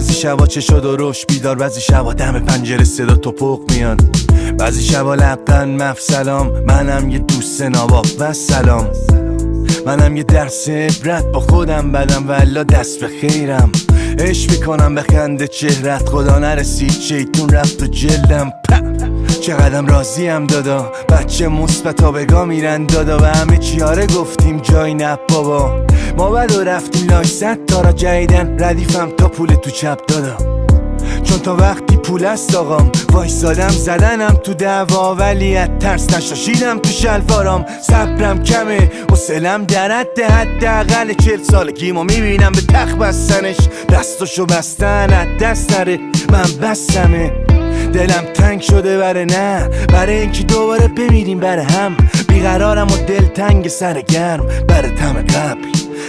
بعضی شبا چشا درشت بیدار، بعضی شبا دم پنجره صدا توپق میاد، بعضی شبا لبخند مفسلام. منم یه دوست ناباب و سلام، منم یه درس عبرت با خودم بدم والا دست به خیرم. عشق میکنم به خنده چهرت، خدا نرسید شیطون رفت تو جلدم. چقدرم راضیم دادا، بچه مثبتا بگا میرن دادا و همه چیاره گفتیم جای نه بابا. ما بدو رفتیم لاش 100 تا را جدیدن ردیفم تا پول تو چپ دادا، چون تا وقتی پول است آقام وایسادم زدنم تو دعوا، ولی از ترس نشاشیدم تو شلوارام. صبرم کمه حوصله‌ام در حداقل 40 سالگیمو میبینم به تخت بستنش، دستاشو بستن از دست نره. من بستمه دلم تنگ شده برای اینکه دوباره بمیریم بره هم. بیقرارم و دل تنگ سر گرم بره تم قبل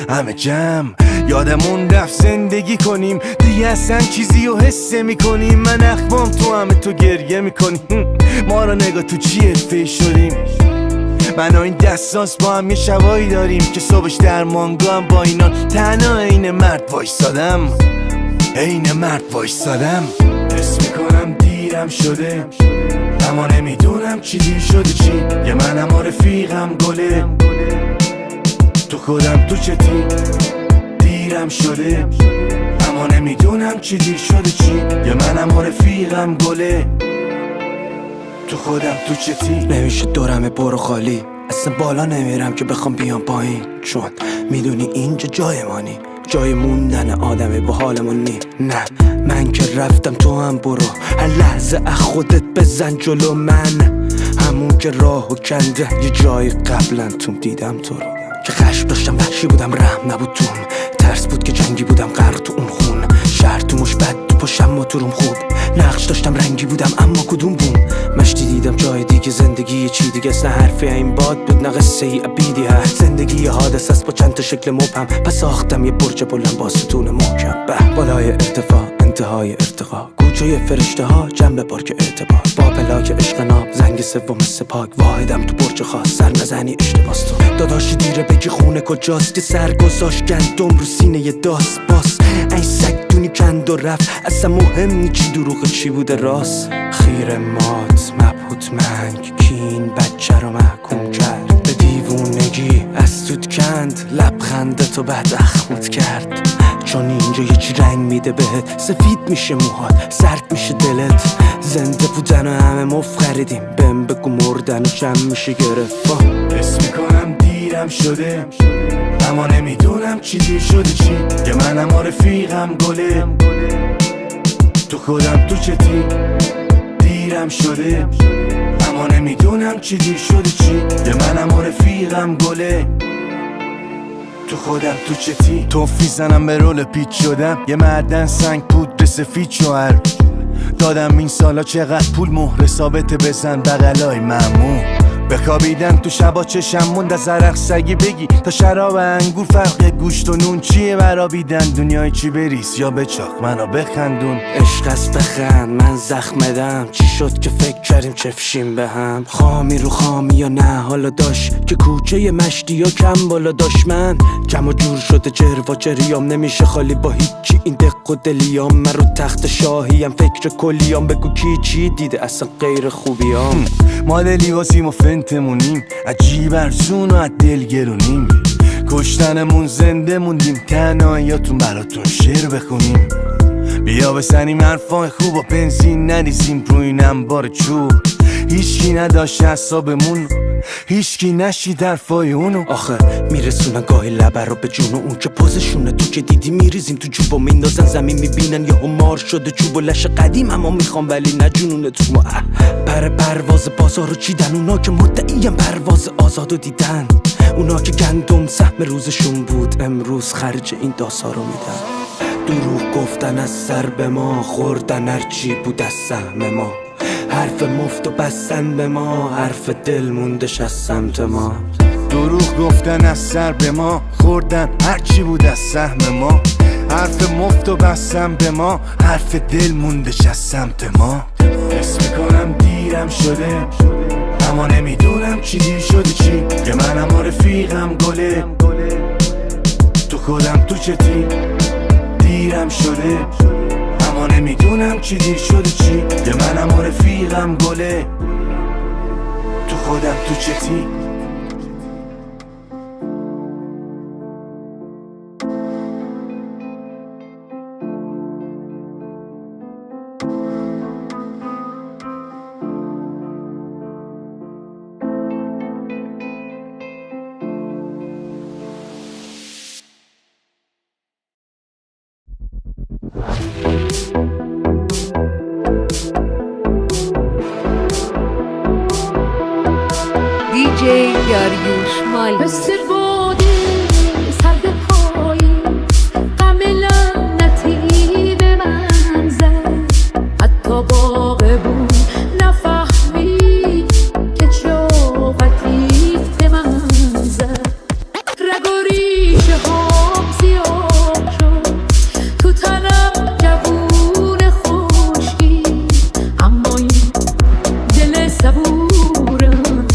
همه جمع. یادمون رفت زندگی کنیم دیگه اصلا چیزی رو حس میکنیم. من اخمام تو همه تو گریه میکنیم، ما رو نگاه تو چی حرفه‌ای شدیم. من و این دستانس با هم یه شبایی داریم که صبحش در مانگام با اینا تنها عین مرد وایسادم، عین مرد وایسادم. حس میکنم دیرم شده اما نمیدونم چی دیر شده چی. یه منم و رفیقم گله تو خودم تو چتی. دیرم شده اما نمیدونم چی دیر شده چی. یه منم و رفیقم گله تو خودم تو چتی. نمیشه دورم برو خالی، اصلا بالا نمیرم که بخوام بیام پایین، چون میدونی اینجا جای مانی، جای موندن آدمه با حالمون نی. نه من که رفتم تو هم برو، هر لحظه از خودت بزن جلو. من همون که راهو کنده یه جای قبلا توم دیدم تو رو، که خشم داشتم وحشی بودم رحم نبود توم، ترس بود که جنگی بودم غرق تو اون خون. شهر تو مش بد تو پشم موتورم خوب، نقش داشتم رنگی بودم اما کدوم بوم. مشتی دیدم جای دیگه زندگی چی دیگه است، نه حرفی این باد بود نه قصه ای ابیدی هست. زندگی یه حادثه است با چند تا شکل مبهم، پس ساختم یه برج بلند با ستون محکم. بالای ارتفاع انتهای ارتقا، کوچه فرشته ها جنب پارک اعتبار، با پلاک عشق ناب زنگ سوم سپاک. واحدم تو برج خاص سر نزنی اشتباس تو داداشی دیره بگی خونه کجاست، که سر گذاشت گندم رو سینه یه داس باس. این سگ دونی کند و رفت اصلا مهم نی چی دروغ چی بوده راست. خیر مات مبهوت منگ کین بچه رو محکوم کرد به دیوونگی، از توت کند لبخنده تو بعد اخمت کرد. چون اینجا یه چی رنگ میده بهت، سفید میشه موهات سرد میشه دلت. زنده بودن و همه مفخریدیم، بهم بگو مردن و جمع میشه گرفت. حس میکنم دیرم شده اما نمیدونم چی دیر شده چی. یه منم و رفیقم گله تو خودم تو چتی. دیرم شده اما نمیدونم چی دیر شده چی. یه منم و رفیقم گله تو خودم تو چتی. توفی زنم به رول پیچ شدم، یه معدن سنگ پودر سفید شوهر دادم. این سالا چقدر پول مهر ثابت بزن بغلای ممنون. بخوابیدم تو شبا چشم موند از عرق سگی بگی تا شراب انگور فرق گوشت و نون چیه برابیدن. دنیای چی بریز یا بچاق منو بخندون. عشق است بخند من زخمدم، چی شد که فکر کردیم چفشیم به هم. خامی رو خامی یا نه حالا داشت که کوچه مشتی یا کم بالا داشت. من کم و جور شده جروا جریام، نمیشه خالی با هیچی این دق و دلیام. من رو تخت شاهیم فکر کلیام، بگو کی چی دیده اصلا غیر خوبیام. مال لیواسیم و فنتمونیم، عجیب ارزون و از دل گرونیم. کشتنمون زنده موندیم، تنهاییاتون براتون شعر بخونیم. بیا بسنیم حرفای خوب و بنزین نریزیم روی این انبار چوب. هیچکی نداشت حسابمون، هیچکی نشید حرفای اونو. آخه میرسونن گاهی لبر رو به جون، و اون که پوزشونه تو که دیدی میریزیم تو جوب و میندازن زمین. میبینن یه مار شده چوب و لش قدیم، اما میخوام ولی نجونونه تو. پرواز بازار رو چیدن اونا که مدعیم پرواز آزادو دیدن. اونا که گندم سهم روزشون بود امروز خرج این داسا رو میدن. دروغ گفتن از سر به ما، خوردن هرچی بود از سهم ما. حرف مفت و بستن به ما، حرف دل موندش از سمت ما. دروغ گفتن از سر به ما، خوردن هرچی بود از سهم ما. حرف مفت و بستن به ما، حرف دل موندش از سمت ما. حس میکنم دیرم شده اما نمیدونم چی دیر شده چی. یه منم و رفیقم گله تو خودم تو چتی. دیرم شده اما نمیدونم چی دیر شده چی. یه منم و رفیقم گله، تو خودم تو چتی. DJ داریوش مالی مثل باده سرد پاییز غم لعنتی به من زد. حتی باغبون نفهمید که چاقتیت به من زد. رگ و ریشه هم زیاد شد تو تنم جوون خشکی، اما این دل صبورم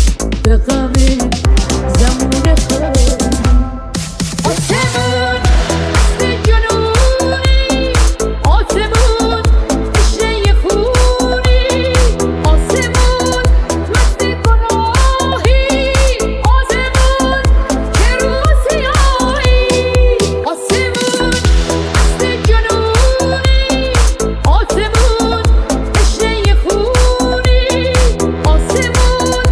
به غم زمون خود. آسمون مست جنونی، آسمون تشنه خونی، آسمون مست گناهی، آسمون که رو سیاهی. آسمون مست جنونی، آسمون تشنه خونی، آسمون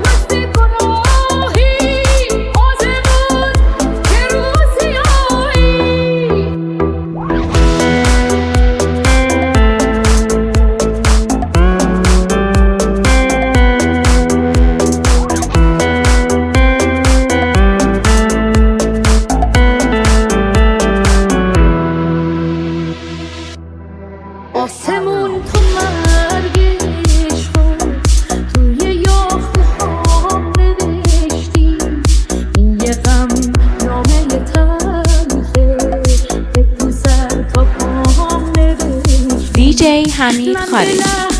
مست گناهی، آسمون که رو سیاهی. آسمون تو مرگش بود، توی یاخته هام نوشتی. این یه غم نامه تلخه که تو سر تا پاهم نوشتی. DJ حمید من خالص به